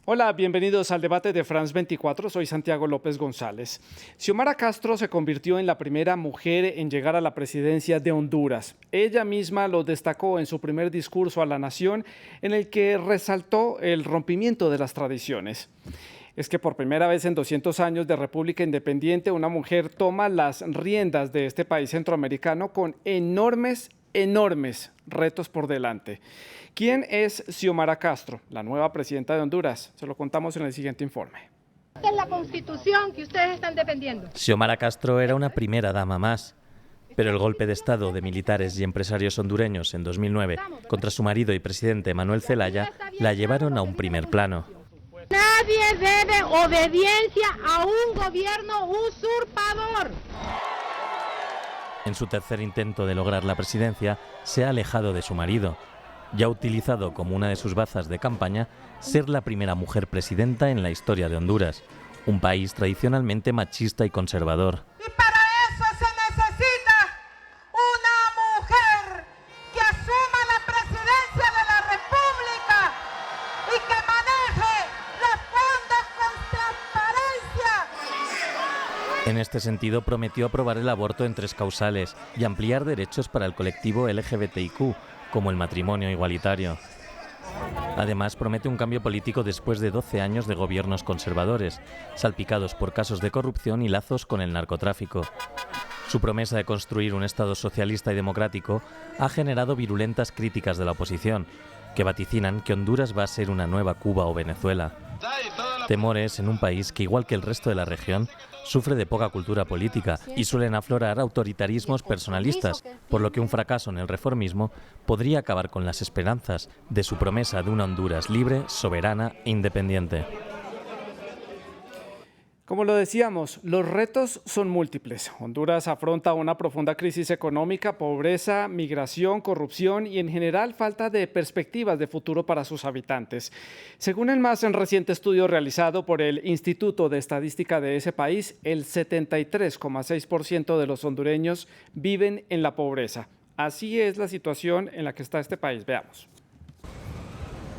Hola, bienvenidos al debate de France 24. Soy Santiago López González. Xiomara Castro se convirtió en la primera mujer en llegar a la presidencia de Honduras. Ella misma lo destacó en su primer discurso a la nación, en el que resaltó el rompimiento de las tradiciones. Es que por primera vez en 200 años de República Independiente, una mujer toma las riendas de este país centroamericano con enormes retos por delante. ¿Quién es Xiomara Castro, la nueva presidenta de Honduras? Se lo contamos en el siguiente informe. Esta es la Constitución que ustedes están defendiendo. Xiomara Castro era una primera dama más, pero el golpe de Estado de militares y empresarios hondureños en 2009 contra su marido y presidente Manuel Zelaya la llevaron a un primer plano. Nadie debe obediencia a un gobierno usurpador. En su tercer intento de lograr la presidencia, se ha alejado de su marido y ha utilizado como una de sus bazas de campaña ser la primera mujer presidenta en la historia de Honduras, un país tradicionalmente machista y conservador. Y para eso se necesita una mujer que asuma la presidencia de la República y que maneje los fondos con transparencia. En este sentido, prometió aprobar el aborto en 3 causales y ampliar derechos para el colectivo LGBTIQ, como el matrimonio igualitario. Además, promete un cambio político después de 12 años de gobiernos conservadores, salpicados por casos de corrupción y lazos con el narcotráfico. Su promesa de construir un Estado socialista y democrático ha generado virulentas críticas de la oposición, que vaticinan que Honduras va a ser una nueva Cuba o Venezuela. Temores en un país que, igual que el resto de la región, sufre de poca cultura política y suelen aflorar autoritarismos personalistas, por lo que un fracaso en el reformismo podría acabar con las esperanzas de su promesa de una Honduras libre, soberana e independiente. Como lo decíamos, los retos son múltiples. Honduras afronta una profunda crisis económica, pobreza, migración, corrupción y en general falta de perspectivas de futuro para sus habitantes. Según el más reciente estudio realizado por el Instituto de Estadística de ese país, el 73,6% de los hondureños viven en la pobreza. Así es la situación en la que está este país. Veamos.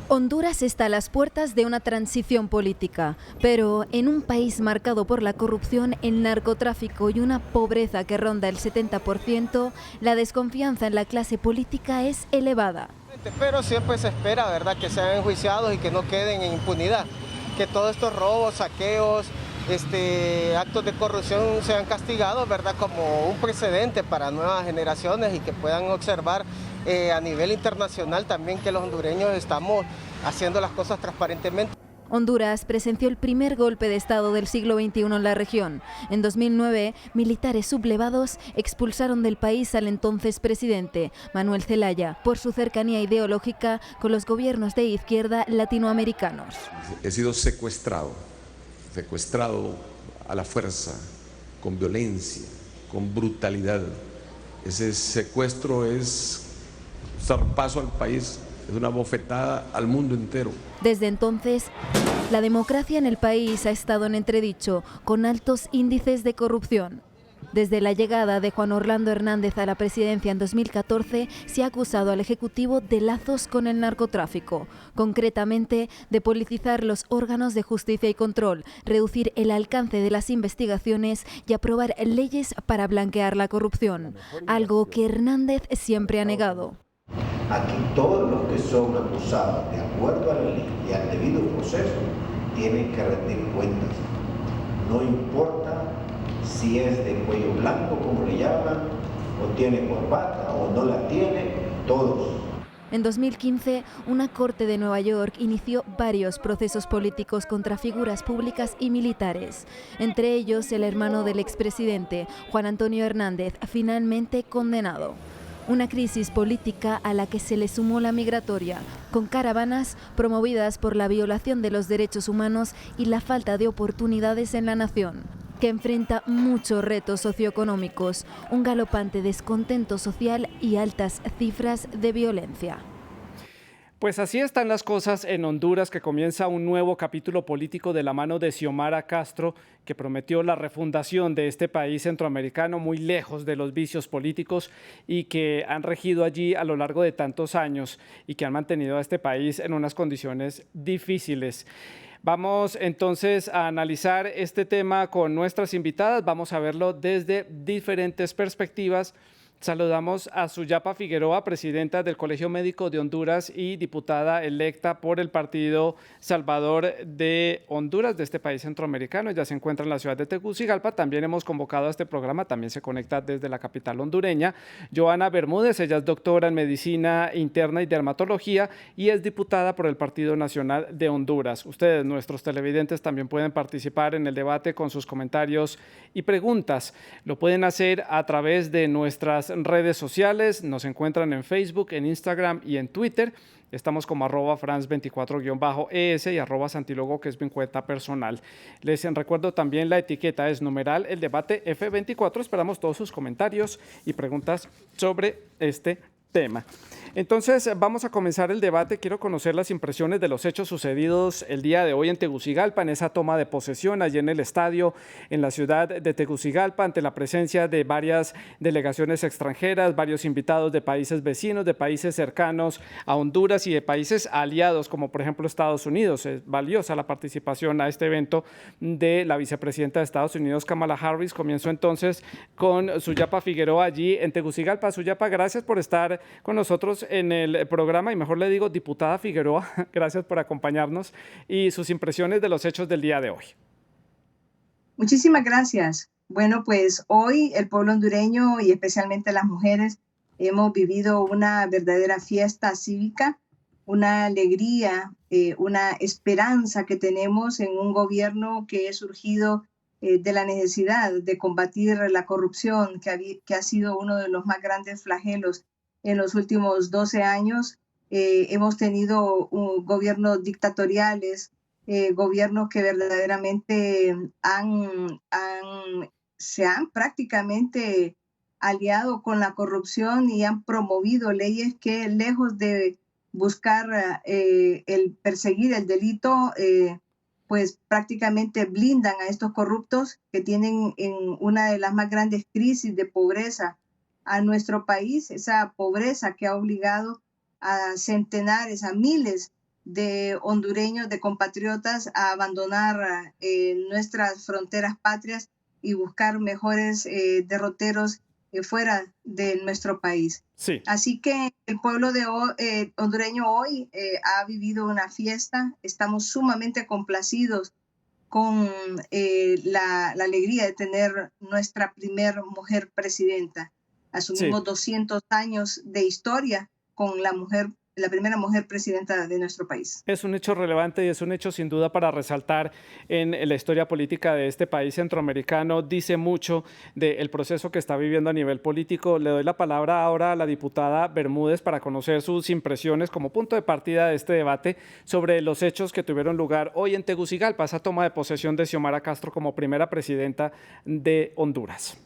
Honduras está a las puertas de una transición política, pero en un país marcado por la corrupción, el narcotráfico y una pobreza que ronda el 70%, la desconfianza en la clase política es elevada. Pero siempre se espera, ¿verdad?, que sean enjuiciados y que no queden en impunidad, que todos estos robos, saqueos, actos de corrupción sean castigados, ¿verdad?, como un precedente para nuevas generaciones y que puedan observar a nivel internacional también que los hondureños estamos haciendo las cosas transparentemente. Honduras presenció el primer golpe de Estado del siglo XXI en la región. En 2009, militares sublevados expulsaron del país al entonces presidente, Manuel Zelaya, por su cercanía ideológica con los gobiernos de izquierda latinoamericanos. He sido secuestrado a la fuerza, con violencia, con brutalidad. Ese secuestro es zarpazo al país, es una bofetada al mundo entero. Desde entonces, la democracia en el país ha estado en entredicho, con altos índices de corrupción. Desde la llegada de Juan Orlando Hernández a la presidencia en 2014, se ha acusado al Ejecutivo de lazos con el narcotráfico, concretamente de politizar los órganos de justicia y control, reducir el alcance de las investigaciones y aprobar leyes para blanquear la corrupción, algo que Hernández siempre ha negado. Aquí todos los que son acusados de acuerdo a la ley y al debido proceso tienen que rendir cuentas. No importa si es de cuello blanco, como le llaman, o tiene corbata o no la tiene, todos. En 2015, una corte de Nueva York inició varios procesos políticos contra figuras públicas y militares, entre ellos el hermano del expresidente, Juan Antonio Hernández, finalmente condenado. Una crisis política a la que se le sumó la migratoria, con caravanas promovidas por la violación de los derechos humanos y la falta de oportunidades en la nación, que enfrenta muchos retos socioeconómicos, un galopante descontento social y altas cifras de violencia. Pues así están las cosas en Honduras, que comienza un nuevo capítulo político de la mano de Xiomara Castro, que prometió la refundación de este país centroamericano muy lejos de los vicios políticos y que han regido allí a lo largo de tantos años y que han mantenido a este país en unas condiciones difíciles. Vamos entonces a analizar este tema con nuestras invitadas, vamos a verlo desde diferentes perspectivas. Saludamos a Suyapa Figueroa, presidenta del Colegio Médico de Honduras y diputada electa por el Partido Salvador de Honduras, de este país centroamericano. Ella se encuentra en la ciudad de Tegucigalpa. También hemos convocado a este programa, también se conecta desde la capital hondureña, Joana Bermúdez. Ella es doctora en Medicina Interna y Dermatología y es diputada por el Partido Nacional de Honduras. Ustedes, nuestros televidentes, también pueden participar en el debate con sus comentarios y preguntas. Lo pueden hacer a través de nuestras redes sociales, nos encuentran en Facebook, en Instagram y en Twitter. Estamos como @France24-ES y @Santilogo, que es mi cuenta personal. Les recuerdo también la etiqueta es numeral el debate F24. Esperamos todos sus comentarios y preguntas sobre este tema. Entonces, vamos a comenzar el debate. Quiero conocer las impresiones de los hechos sucedidos el día de hoy en Tegucigalpa, en esa toma de posesión allí en el estadio, en la ciudad de Tegucigalpa, ante la presencia de varias delegaciones extranjeras, varios invitados de países vecinos, de países cercanos a Honduras y de países aliados, como por ejemplo Estados Unidos. Es valiosa la participación a este evento de la vicepresidenta de Estados Unidos, Kamala Harris. Comienzo entonces con Suyapa Figueroa allí en Tegucigalpa. Suyapa, gracias por estar con nosotros en el programa, y mejor le digo, diputada Figueroa, gracias por acompañarnos y sus impresiones de los hechos del día de hoy. Muchísimas gracias. Bueno, pues hoy el pueblo hondureño y especialmente las mujeres hemos vivido una verdadera fiesta cívica, una alegría, una esperanza que tenemos en un gobierno que es surgido de la necesidad de combatir la corrupción, que ha sido uno de los más grandes flagelos en los últimos 12 años. Hemos tenido gobiernos dictatoriales, gobiernos que verdaderamente se han prácticamente aliado con la corrupción y han promovido leyes que, lejos de buscar el perseguir el delito, pues prácticamente blindan a estos corruptos que tienen en una de las más grandes crisis de pobreza a nuestro país, esa pobreza que ha obligado a centenares, a miles de hondureños, de compatriotas, a abandonar nuestras fronteras patrias y buscar mejores derroteros fuera de nuestro país. Sí. Así que el pueblo hondureño hoy ha vivido una fiesta. Estamos sumamente complacidos con la alegría de tener nuestra primer mujer presidenta. Asumimos 200 años de historia con la primera mujer presidenta de nuestro país. Es un hecho relevante y es un hecho sin duda para resaltar en la historia política de este país centroamericano. Dice mucho del proceso que está viviendo a nivel político. Le doy la palabra ahora a la diputada Bermúdez para conocer sus impresiones como punto de partida de este debate sobre los hechos que tuvieron lugar hoy en Tegucigalpa, esa toma de posesión de Xiomara Castro como primera presidenta de Honduras.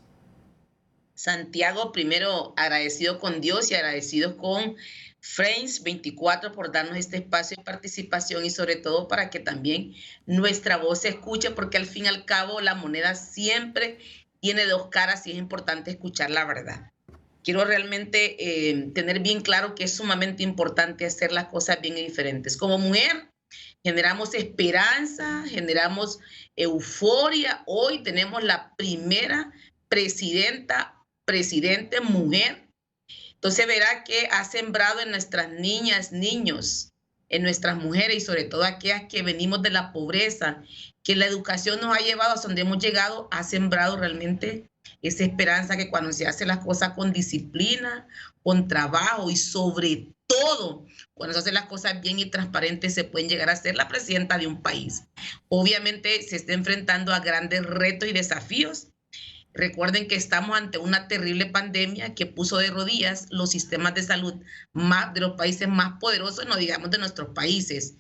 Santiago, primero agradecido con Dios y agradecidos con France 24 por darnos este espacio de participación y sobre todo para que también nuestra voz se escuche, porque al fin y al cabo la moneda siempre tiene dos caras y es importante escuchar la verdad. Quiero realmente tener bien claro que es sumamente importante hacer las cosas bien y diferentes. Como mujer generamos esperanza, generamos euforia. Hoy tenemos la primera presidente mujer. Entonces verá que ha sembrado en nuestras niñas, niños, en nuestras mujeres y sobre todo aquellas que venimos de la pobreza, que la educación nos ha llevado a donde hemos llegado, ha sembrado realmente esa esperanza que cuando se hacen las cosas con disciplina, con trabajo y sobre todo cuando se hacen las cosas bien y transparentes, se pueden llegar a ser la presidenta de un país. Obviamente se está enfrentando a grandes retos y desafíos. Recuerden que estamos ante una terrible pandemia que puso de rodillas los sistemas de salud de los países más poderosos, no digamos de nuestros países.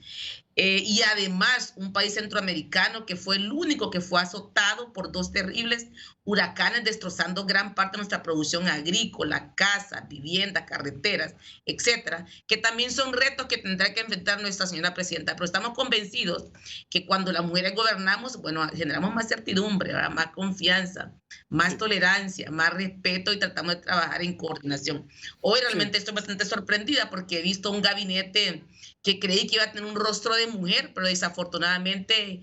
Y además un país centroamericano que fue el único que fue azotado por dos terribles huracanes, destrozando gran parte de nuestra producción agrícola, casas, viviendas, carreteras, etcétera, que también son retos que tendrá que enfrentar nuestra señora presidenta. Pero estamos convencidos que cuando las mujeres gobernamos, bueno, generamos más certidumbre, ¿verdad? Más confianza, más tolerancia, más respeto y tratamos de trabajar en coordinación. Hoy realmente estoy bastante sorprendida porque he visto un gabinete que creí que iba a tener un rostro de mujer, pero desafortunadamente,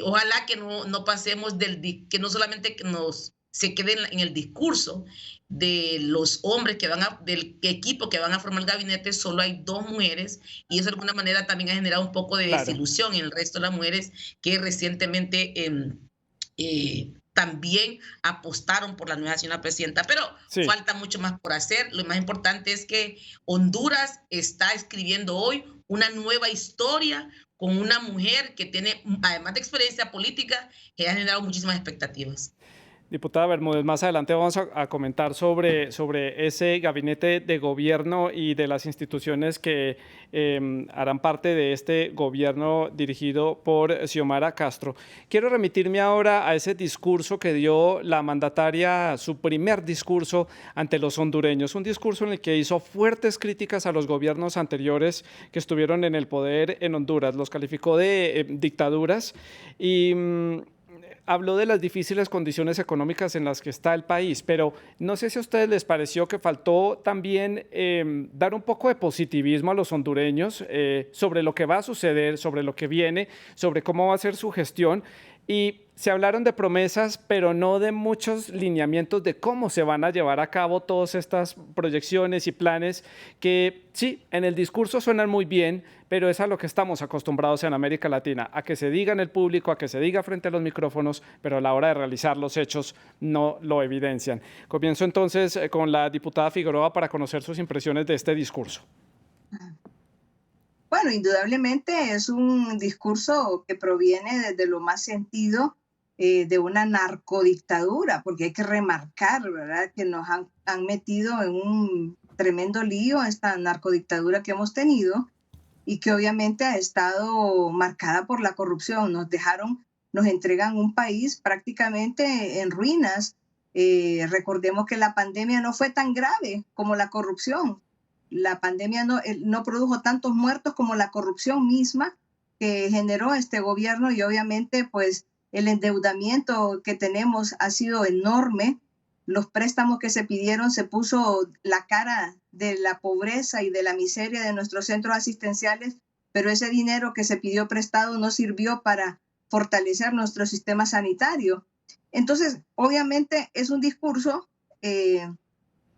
ojalá que no pasemos que no solamente que se quede en el discurso de los hombres del equipo que van a formar el gabinete, solo hay 2 mujeres, y eso de alguna manera también ha generado un poco de desilusión en el resto de las mujeres que recientemente también apostaron por la nueva señora presidenta, pero falta mucho más por hacer. Lo más importante es que Honduras está escribiendo hoy una nueva historia con una mujer que tiene, además de experiencia política, que ha generado muchísimas expectativas. Diputada Bermúdez, más adelante vamos a comentar sobre ese gabinete de gobierno y de las instituciones que harán parte de este gobierno dirigido por Xiomara Castro. Quiero remitirme ahora a ese discurso que dio la mandataria, su primer discurso ante los hondureños, un discurso en el que hizo fuertes críticas a los gobiernos anteriores que estuvieron en el poder en Honduras, los calificó de dictaduras y habló de las difíciles condiciones económicas en las que está el país, pero no sé si a ustedes les pareció que faltó también dar un poco de positivismo a los hondureños sobre lo que va a suceder, sobre lo que viene, sobre cómo va a ser su gestión. Y se hablaron de promesas, pero no de muchos lineamientos de cómo se van a llevar a cabo todas estas proyecciones y planes que sí, en el discurso suenan muy bien, pero es a lo que estamos acostumbrados en América Latina, a que se diga en el público, a que se diga frente a los micrófonos, pero a la hora de realizar los hechos no lo evidencian. Comienzo entonces con la diputada Figueroa para conocer sus impresiones de este discurso. Bueno, indudablemente es un discurso que proviene desde lo más sentido de una narcodictadura, porque hay que remarcar, ¿verdad?, que nos han metido en un tremendo lío esta narcodictadura que hemos tenido y que obviamente ha estado marcada por la corrupción. Nos entregan un país prácticamente en ruinas. Recordemos que la pandemia no fue tan grave como la corrupción. La pandemia no produjo tantos muertos como la corrupción misma que generó este gobierno, y obviamente pues el endeudamiento que tenemos ha sido enorme. Los préstamos que se pidieron se puso la cara de la pobreza y de la miseria de nuestros centros asistenciales, pero ese dinero que se pidió prestado no sirvió para fortalecer nuestro sistema sanitario. Entonces, obviamente es un discurso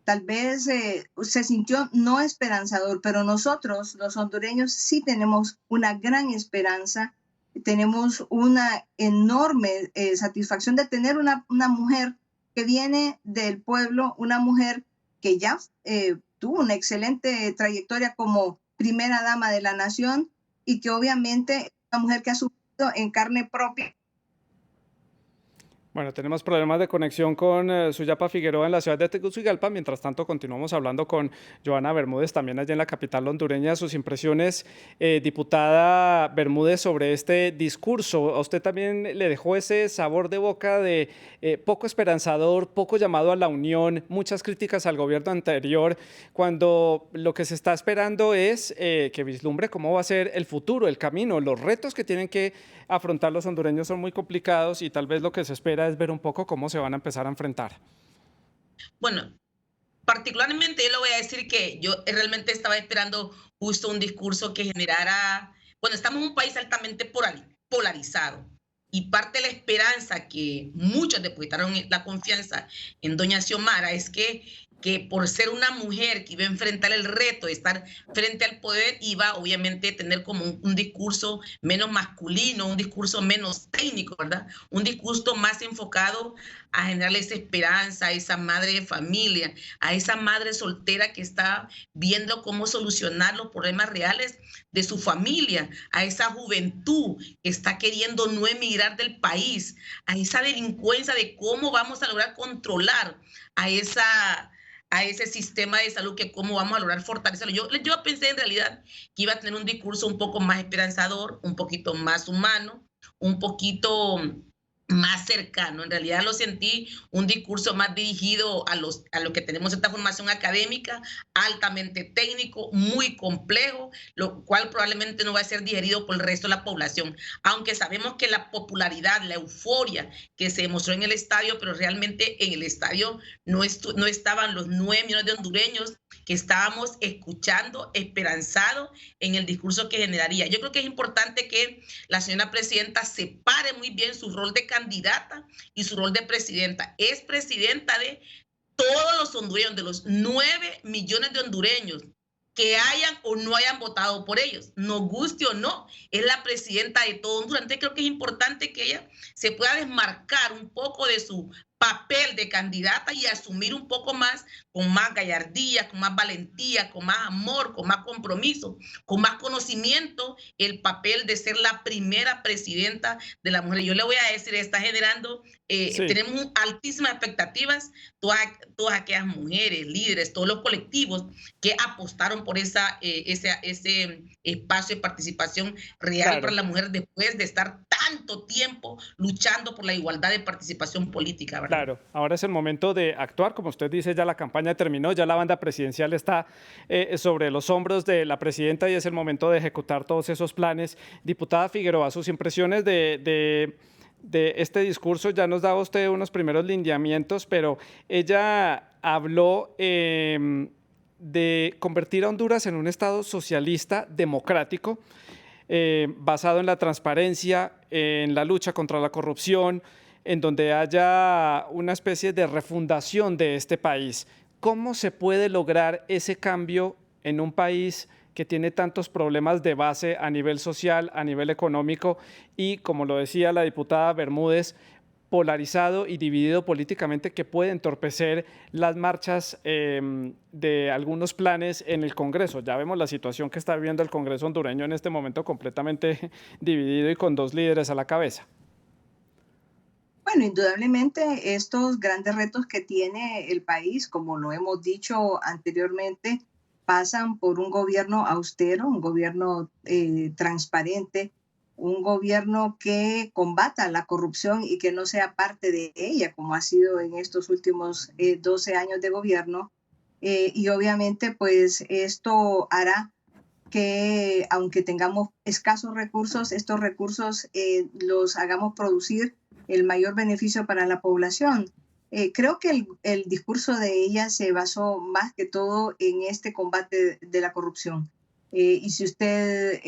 tal vez se sintió no esperanzador, pero nosotros, los hondureños, sí tenemos una gran esperanza, tenemos una enorme satisfacción de tener una mujer que viene del pueblo, una mujer que ya tuvo una excelente trayectoria como primera dama de la nación y que obviamente es una mujer que ha sufrido en carne propia. Bueno, tenemos problemas de conexión con Suyapa Figueroa en la ciudad de Tegucigalpa. Mientras tanto, continuamos hablando con Joana Bermúdez, también allá en la capital hondureña. Sus impresiones, diputada Bermúdez, sobre este discurso. ¿A usted también le dejó ese sabor de boca de poco esperanzador, poco llamado a la unión, muchas críticas al gobierno anterior, cuando lo que se está esperando es que vislumbre cómo va a ser el futuro, el camino, los retos que tienen que afrontar los hondureños son muy complicados y tal vez lo que se espera es ver un poco cómo se van a empezar a enfrentar? Bueno, particularmente yo le voy a decir que yo realmente estaba esperando justo un discurso que generara, bueno, estamos en un país altamente polarizado y parte de la esperanza que muchos depositaron la confianza en doña Xiomara es que por ser una mujer que iba a enfrentar el reto de estar frente al poder, iba obviamente a tener como un discurso menos masculino, un discurso menos técnico, ¿verdad? Un discurso más enfocado a generarle esa esperanza a esa madre de familia, a esa madre soltera que está viendo cómo solucionar los problemas reales de su familia, a esa juventud que está queriendo no emigrar del país, a esa delincuencia de cómo vamos a lograr controlar a ese sistema de salud, que cómo vamos a lograr fortalecerlo. Yo pensé en realidad que iba a tener un discurso un poco más esperanzador, un poquito más humano, un poquito más cercano. En realidad lo sentí un discurso más dirigido a lo que tenemos esta formación académica, altamente técnico, muy complejo, lo cual probablemente no va a ser digerido por el resto de la población, aunque sabemos que la popularidad, la euforia que se demostró en el estadio, pero realmente en el estadio no estaban los 9 millones de hondureños que estábamos escuchando, esperanzados en el discurso que generaría. Yo creo que es importante que la señora presidenta separe muy bien su rol de candidata y su rol de presidenta. Es presidenta de todos los hondureños, de los 9 millones de hondureños que hayan o no hayan votado por ellos, nos guste o no, es la presidenta de todo Honduras. Entonces creo que es importante que ella se pueda desmarcar un poco de su papel de candidata y asumir un poco más, con más gallardía, con más valentía, con más amor, con más compromiso, con más conocimiento, el papel de ser la primera presidenta de la mujer. Yo le voy a decir, está generando, tenemos altísimas expectativas, todas aquellas mujeres, líderes, todos los colectivos que apostaron por ese espacio de participación real para la mujer después de estar tanto tiempo luchando por la igualdad de participación política, ¿verdad? Claro, ahora es el momento de actuar. Como usted dice, ya la campaña terminó, ya la banda presidencial está sobre los hombros de la presidenta y es el momento de ejecutar todos esos planes. Diputada Figueroa, sus impresiones de este discurso, ya nos daba usted unos primeros lineamientos, pero ella habló de convertir a Honduras en un estado socialista democrático, basado en la transparencia, en la lucha contra la corrupción, en donde haya una especie de refundación de este país. ¿Cómo se puede lograr ese cambio en un país que tiene tantos problemas de base a nivel social, a nivel económico y, como lo decía la diputada Bermúdez, polarizado y dividido políticamente, que puede entorpecer las marchas de algunos planes en el Congreso? Ya vemos la situación que está viviendo el Congreso hondureño en este momento, completamente dividido y con 2 líderes a la cabeza. Bueno, indudablemente estos grandes retos que tiene el país, como lo hemos dicho anteriormente, pasan por un gobierno austero, un gobierno transparente, un gobierno que combata la corrupción y que no sea parte de ella, como ha sido en estos últimos 12 años de gobierno. Y obviamente, pues esto hará que, aunque tengamos escasos recursos, estos recursos los hagamos producir el mayor beneficio para la población. Creo que el discurso de ella se basó más que todo en este combate de la corrupción. Y si usted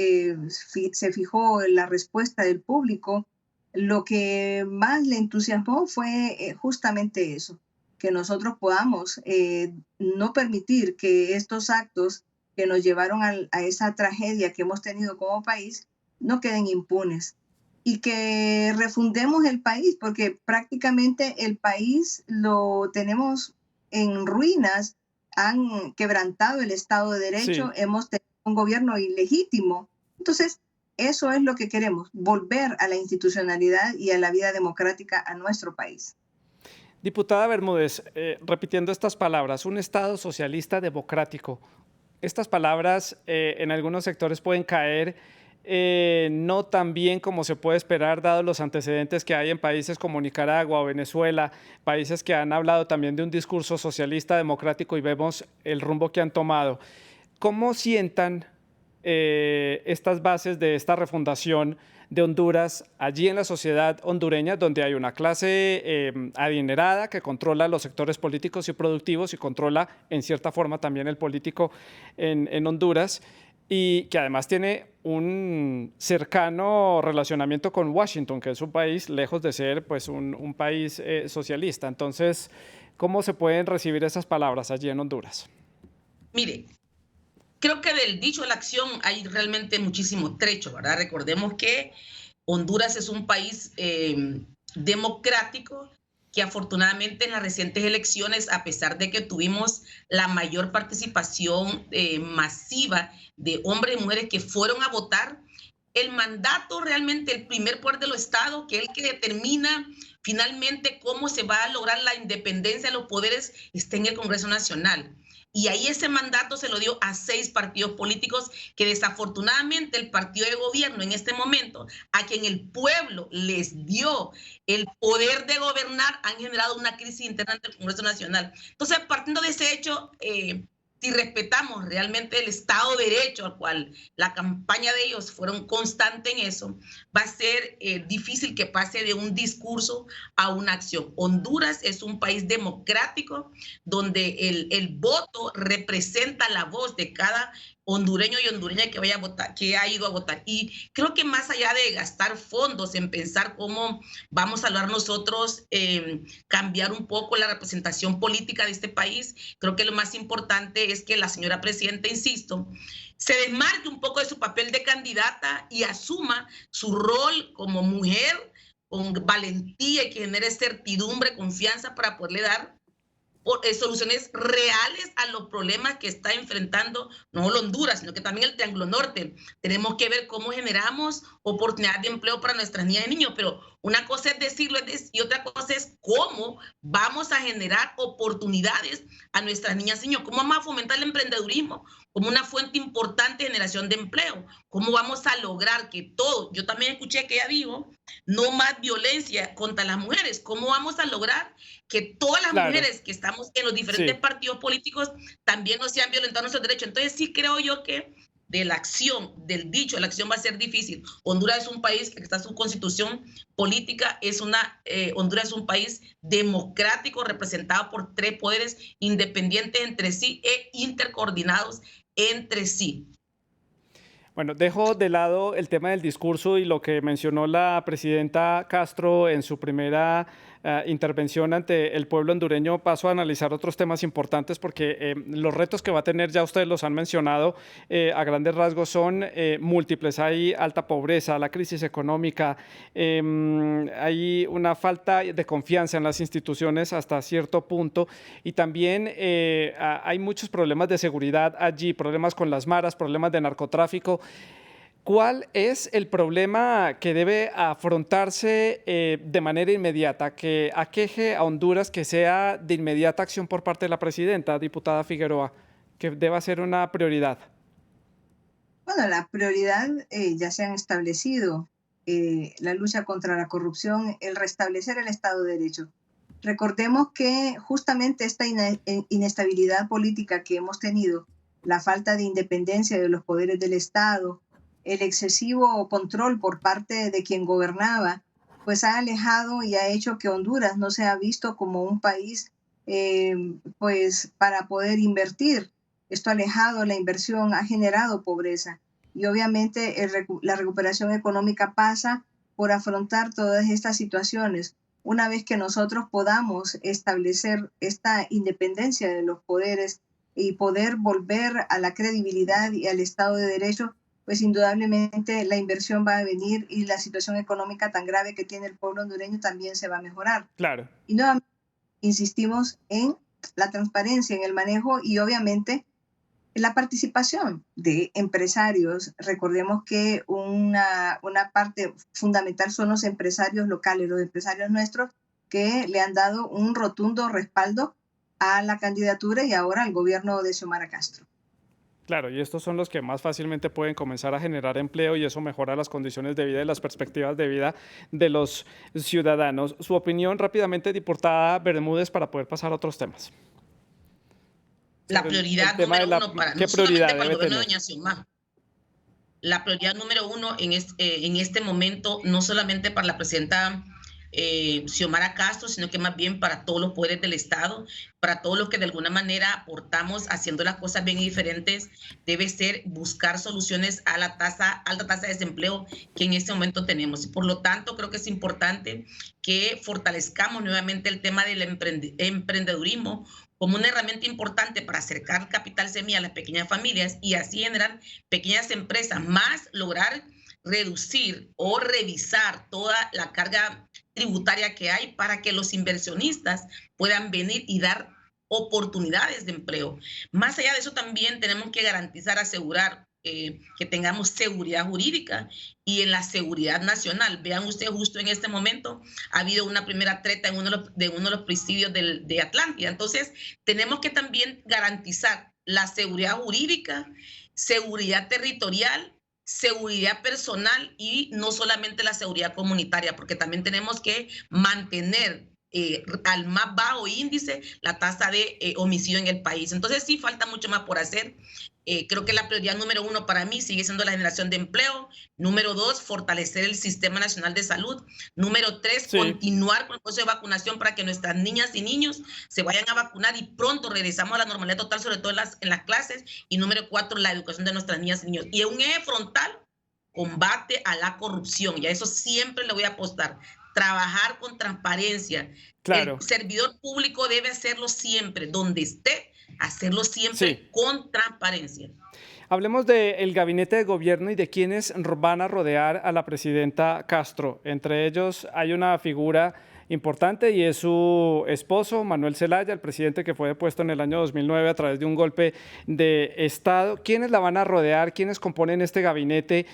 se fijó en la respuesta del público, lo que más le entusiasmó fue justamente eso, que nosotros podamos no permitir que estos actos que nos llevaron a esa tragedia que hemos tenido como país no queden impunes. Y que refundemos el país, porque prácticamente el país lo tenemos en ruinas, han quebrantado el Estado de Derecho, sí. Hemos tenido un gobierno ilegítimo. Entonces, eso es lo que queremos, volver a la institucionalidad y a la vida democrática a nuestro país. Diputada Bermúdez, repitiendo estas palabras, un Estado socialista democrático, estas palabras en algunos sectores pueden caer no tan bien como se puede esperar, dados los antecedentes que hay en países como Nicaragua o Venezuela, países que han hablado también de un discurso socialista democrático y vemos el rumbo que han tomado. ¿Cómo sientan estas bases de esta refundación de Honduras allí en la sociedad hondureña, donde hay una clase adinerada que controla los sectores políticos y productivos y controla en cierta forma también el político en Honduras, y que además tiene un cercano relacionamiento con Washington, que es un país lejos de ser pues, un país socialista? Entonces, ¿cómo se pueden recibir esas palabras allí en Honduras? Mire, creo que del dicho a la acción hay realmente muchísimo trecho, ¿verdad? Recordemos que Honduras es un país democrático, que afortunadamente en las recientes elecciones, a pesar de que tuvimos la mayor participación masiva de hombres y mujeres que fueron a votar, el mandato realmente, el primer poder de los estados, que es el que determina finalmente cómo se va a lograr la independencia de los poderes, está en el Congreso Nacional. Y ahí ese mandato se lo dio a 6 partidos políticos que desafortunadamente el partido de gobierno en este momento, a quien el pueblo les dio el poder de gobernar, han generado una crisis interna ante el Congreso Nacional. Entonces, partiendo de ese hecho, si respetamos realmente el Estado de Derecho, al cual la campaña de ellos fueron constante en eso, va a ser difícil que pase de un discurso a una acción. Honduras es un país democrático donde el voto representa la voz de cada hondureño y hondureña que vaya a votar, que ha ido a votar. Y creo que más allá de gastar fondos en pensar cómo vamos a lograr nosotros cambiar un poco la representación política de este país, creo que lo más importante es que la señora presidenta, insisto, se desmarque un poco de su papel de candidata y asuma su rol como mujer con valentía y que genere certidumbre, confianza para poderle dar soluciones reales a los problemas que está enfrentando no solo Honduras, sino que también el Triángulo Norte. Tenemos que ver cómo generamos oportunidades de empleo para nuestras niñas y niños, pero una cosa es decirlo y otra cosa es cómo vamos a generar oportunidades a nuestras niñas y niños, cómo vamos a fomentar el emprendedurismo como una fuente importante de generación de empleo, cómo vamos a lograr que todo, yo también escuché que ella dijo, no más violencia contra las mujeres, cómo vamos a lograr que todas las mujeres que estamos en los diferentes partidos políticos también no sean violentados nuestros derechos. Entonces sí creo yo que de la acción, del dicho, la acción va a ser difícil. Honduras es un país que está en su constitución política, Honduras es un país democrático representado por 3 poderes independientes entre sí e intercoordinados entre sí. Bueno, dejo de lado el tema del discurso y lo que mencionó la presidenta Castro en su primera intervención ante el pueblo hondureño. Paso a analizar otros temas importantes porque los retos que va a tener, ya ustedes los han mencionado, a grandes rasgos son múltiples. Hay alta pobreza, la crisis económica, hay una falta de confianza en las instituciones hasta cierto punto y también hay muchos problemas de seguridad allí, problemas con las maras, problemas de narcotráfico. ¿Cuál es el problema que debe afrontarse de manera inmediata, que aqueje a Honduras, que sea de inmediata acción por parte de la presidenta, diputada Figueroa, que deba ser una prioridad? Bueno, la prioridad ya se han establecido, la lucha contra la corrupción, el restablecer el Estado de Derecho. Recordemos que justamente esta inestabilidad política que hemos tenido, la falta de independencia de los poderes del Estado, el excesivo control por parte de quien gobernaba, pues ha alejado y ha hecho que Honduras no sea visto como un país pues para poder invertir. Esto ha alejado la inversión, ha generado pobreza y obviamente la recuperación económica pasa por afrontar todas estas situaciones. Una vez que nosotros podamos establecer esta independencia de los poderes y poder volver a la credibilidad y al Estado de Derecho, pues indudablemente la inversión va a venir y la situación económica tan grave que tiene el pueblo hondureño también se va a mejorar. Claro. Y nuevamente insistimos en la transparencia, en el manejo y obviamente en la participación de empresarios. Recordemos que una parte fundamental son los empresarios locales, los empresarios nuestros que le han dado un rotundo respaldo a la candidatura y ahora al gobierno de Xiomara Castro. Claro, y estos son los que más fácilmente pueden comenzar a generar empleo y eso mejora las condiciones de vida y las perspectivas de vida de los ciudadanos. Su opinión rápidamente, diputada Bermúdez, para poder pasar a otros temas. La prioridad número uno para no solamente para el gobierno de doña Xiomara. La prioridad número uno en este momento, no solamente para la presidenta Xiomara Castro, sino que más bien para todos los poderes del Estado, para todos los que de alguna manera aportamos haciendo las cosas bien diferentes, debe ser buscar soluciones a la alta tasa de desempleo que en este momento tenemos. Y por lo tanto, creo que es importante que fortalezcamos nuevamente el tema del emprendedurismo como una herramienta importante para acercar capital semilla a las pequeñas familias y así generar pequeñas empresas, más lograr reducir o revisar toda la carga tributaria que hay para que los inversionistas puedan venir y dar oportunidades de empleo. Más allá de eso, también tenemos que garantizar, asegurar que tengamos seguridad jurídica y en la seguridad nacional. Vean ustedes, justo en este momento ha habido una primera treta en uno de los presidios de Atlántida. Entonces, tenemos que también garantizar la seguridad jurídica, seguridad territorial, seguridad personal y no solamente la seguridad comunitaria, porque también tenemos que mantener al más bajo índice la tasa de homicidio en el país. Entonces sí falta mucho más por hacer. Creo que la prioridad número 1 para mí sigue siendo la generación de empleo. Número 2, fortalecer el Sistema Nacional de Salud. Número 3, continuar con el proceso de vacunación para que nuestras niñas y niños se vayan a vacunar y pronto regresamos a la normalidad total, sobre todo en las clases. Y número 4, la educación de nuestras niñas y niños. Y un eje frontal, combate a la corrupción. Y a eso siempre le voy a apostar. Trabajar con transparencia. Claro. El servidor público debe hacerlo siempre, donde esté, hacerlo siempre con transparencia. Hablemos del gabinete de gobierno y de quienes van a rodear a la presidenta Castro. Entre ellos hay una figura importante y es su esposo, Manuel Zelaya, el presidente que fue depuesto en el año 2009 a través de un golpe de Estado. ¿Quiénes la van a rodear? ¿Quiénes componen este gabinete?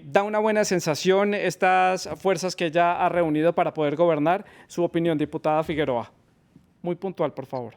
¿Da una buena sensación estas fuerzas que ella ha reunido para poder gobernar? Su opinión, diputada Figueroa. Muy puntual, por favor.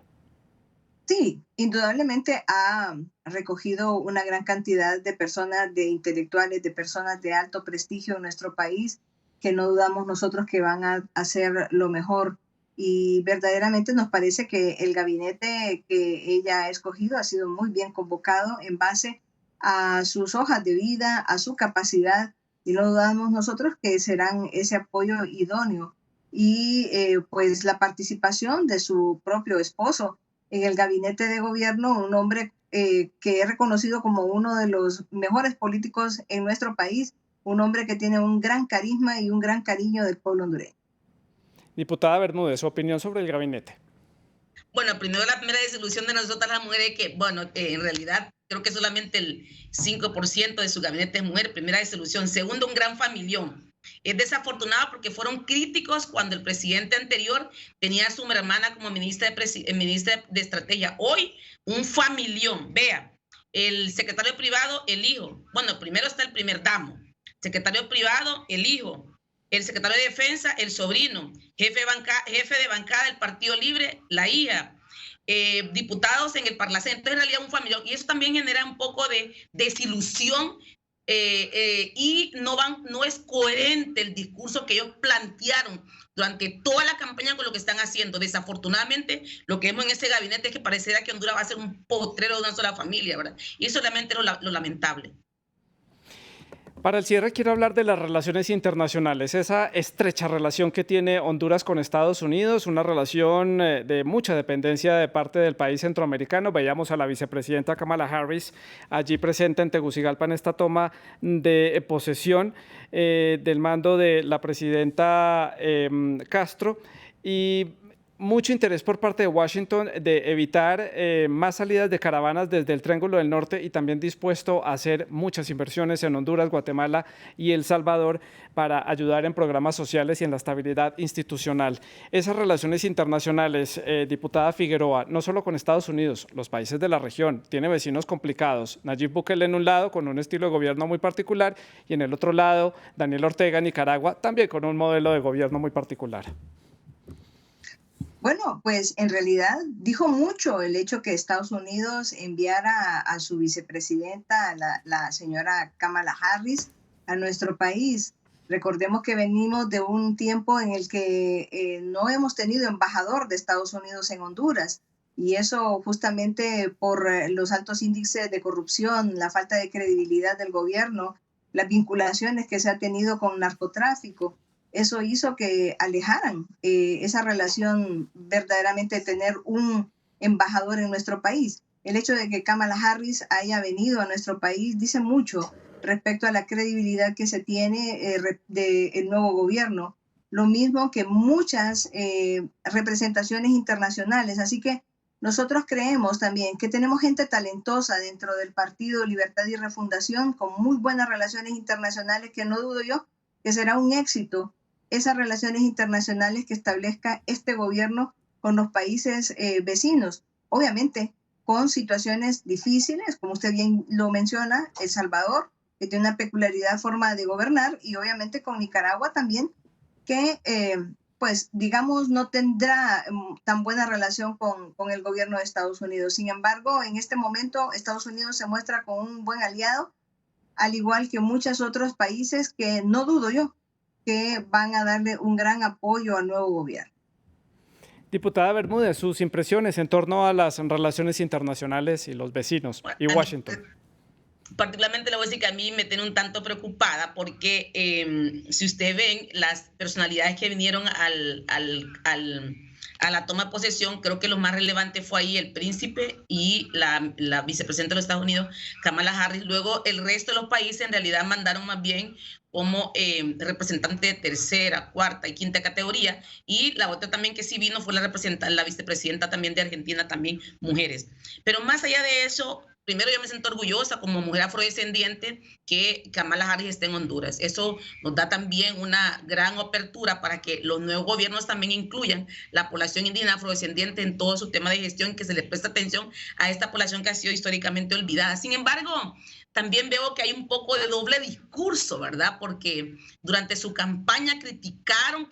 Sí, indudablemente ha recogido una gran cantidad de personas, de intelectuales, de personas de alto prestigio en nuestro país, que no dudamos nosotros que van a hacer lo mejor. Y verdaderamente nos parece que el gabinete que ella ha escogido ha sido muy bien convocado en base a sus hojas de vida, a su capacidad, y no dudamos nosotros que serán ese apoyo idóneo. Y pues la participación de su propio esposo en el gabinete de gobierno, un hombre que es reconocido como uno de los mejores políticos en nuestro país, un hombre que tiene un gran carisma y un gran cariño del pueblo hondureño. Diputada Bermúdez, su opinión sobre el gabinete. Bueno, primero la primera desilusión de nosotras las mujeres es que, bueno, en realidad creo que solamente el 5% de su gabinete es mujer, primera desilusión. Segundo, un gran familión. Es desafortunado porque fueron críticos cuando el presidente anterior tenía a su hermana como ministra de Estrategia. Hoy, un familión. Vea, el secretario privado, el hijo. Bueno, primero está el primer damo. Secretario privado, el hijo. El secretario de Defensa, el sobrino. Jefe de bancada del Partido Libre, la hija. Diputados en el Parlamento. Entonces, en realidad, un familión. Y eso también genera un poco de desilusión. Y no es coherente el discurso que ellos plantearon durante toda la campaña con lo que están haciendo. Desafortunadamente, lo que vemos en ese gabinete es que pareciera que Honduras va a ser un potrero de una sola familia, ¿verdad? Y eso realmente es lo lamentable. Para el cierre quiero hablar de las relaciones internacionales, esa estrecha relación que tiene Honduras con Estados Unidos, una relación de mucha dependencia de parte del país centroamericano. Veíamos a la vicepresidenta Kamala Harris allí presente en Tegucigalpa en esta toma de posesión del mando de la presidenta Castro, y mucho interés por parte de Washington de evitar más salidas de caravanas desde el Triángulo del Norte, y también dispuesto a hacer muchas inversiones en Honduras, Guatemala y El Salvador para ayudar en programas sociales y en la estabilidad institucional. Esas relaciones internacionales, diputada Figueroa, no solo con Estados Unidos, los países de la región, tiene vecinos complicados. Nayib Bukele en un lado con un estilo de gobierno muy particular, y en el otro lado Daniel Ortega, Nicaragua, también con un modelo de gobierno muy particular. Bueno, pues en realidad dijo mucho el hecho que Estados Unidos enviara a su vicepresidenta, la señora Kamala Harris, a nuestro país. Recordemos que venimos de un tiempo en el que no hemos tenido embajador de Estados Unidos en Honduras, y eso justamente por los altos índices de corrupción, la falta de credibilidad del gobierno, las vinculaciones que se ha tenido con narcotráfico. Eso hizo que alejaran esa relación verdaderamente de tener un embajador en nuestro país. El hecho de que Kamala Harris haya venido a nuestro país dice mucho respecto a la credibilidad que se tiene del nuevo gobierno. Lo mismo que muchas representaciones internacionales. Así que nosotros creemos también que tenemos gente talentosa dentro del Partido Libertad y Refundación con muy buenas relaciones internacionales, que no dudo yo que será un éxito esas relaciones internacionales que establezca este gobierno con los países vecinos. Obviamente, con situaciones difíciles, como usted bien lo menciona, El Salvador, que tiene una peculiaridad forma de gobernar, y obviamente con Nicaragua también, que pues digamos no tendrá tan buena relación con el gobierno de Estados Unidos. Sin embargo, en este momento Estados Unidos se muestra como un buen aliado, al igual que muchos otros países que no dudo yo que van a darle un gran apoyo al nuevo gobierno. Diputada Bermúdez, sus impresiones en torno a las relaciones internacionales y los vecinos y Washington. Particularmente le voy a decir que a mí me tiene un tanto preocupada porque si ustedes ven las personalidades que vinieron a la toma de posesión, creo que lo más relevante fue ahí el príncipe y la vicepresidenta de los Estados Unidos, Kamala Harris. Luego el resto de los países en realidad mandaron más bien como representante de tercera, cuarta y quinta categoría, y la otra también que sí vino fue la vicepresidenta también de Argentina, también mujeres. Pero más allá de eso, primero yo me siento orgullosa como mujer afrodescendiente que Kamala Harris esté en Honduras. Eso nos da también una gran apertura para que los nuevos gobiernos también incluyan la población indígena afrodescendiente en todo su tema de gestión, que se le presta atención a esta población que ha sido históricamente olvidada. Sin embargo, también veo que hay un poco de doble discurso, ¿verdad? Porque durante su campaña criticaron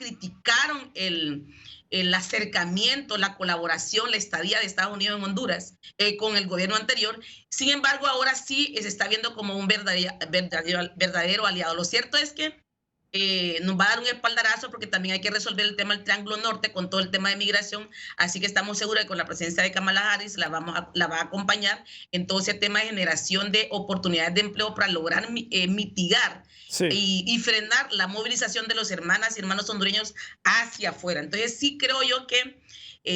el acercamiento, la colaboración, la estadía de Estados Unidos en Honduras con el gobierno anterior. Sin embargo, ahora sí se está viendo como un verdadero aliado. Lo cierto es que nos va a dar un espaldarazo porque también hay que resolver el tema del Triángulo Norte con todo el tema de migración, así que estamos seguros de que con la presencia de Kamala Harris la va a acompañar en todo ese tema de generación de oportunidades de empleo para lograr mitigar y frenar la movilización de los hermanas y hermanos hondureños hacia afuera. Entonces sí creo yo que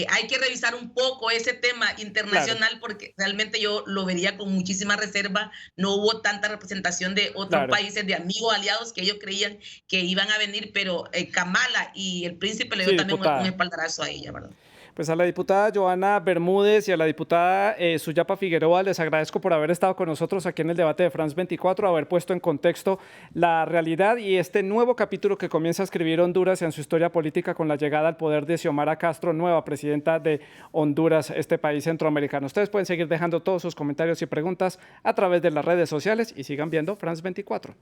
hay que revisar un poco ese tema internacional, porque realmente yo lo vería con muchísima reserva. No hubo tanta representación de otros países, de amigos, aliados, que ellos creían que iban a venir, pero Kamala y el príncipe le dio también un espaldarazo a ella, ¿verdad? Pues a la diputada Johanna Bermúdez y a la diputada Suyapa Figueroa les agradezco por haber estado con nosotros aquí en el debate de France 24, haber puesto en contexto la realidad y este nuevo capítulo que comienza a escribir Honduras en su historia política con la llegada al poder de Xiomara Castro, nueva presidenta de Honduras, este país centroamericano. Ustedes pueden seguir dejando todos sus comentarios y preguntas a través de las redes sociales y sigan viendo France 24.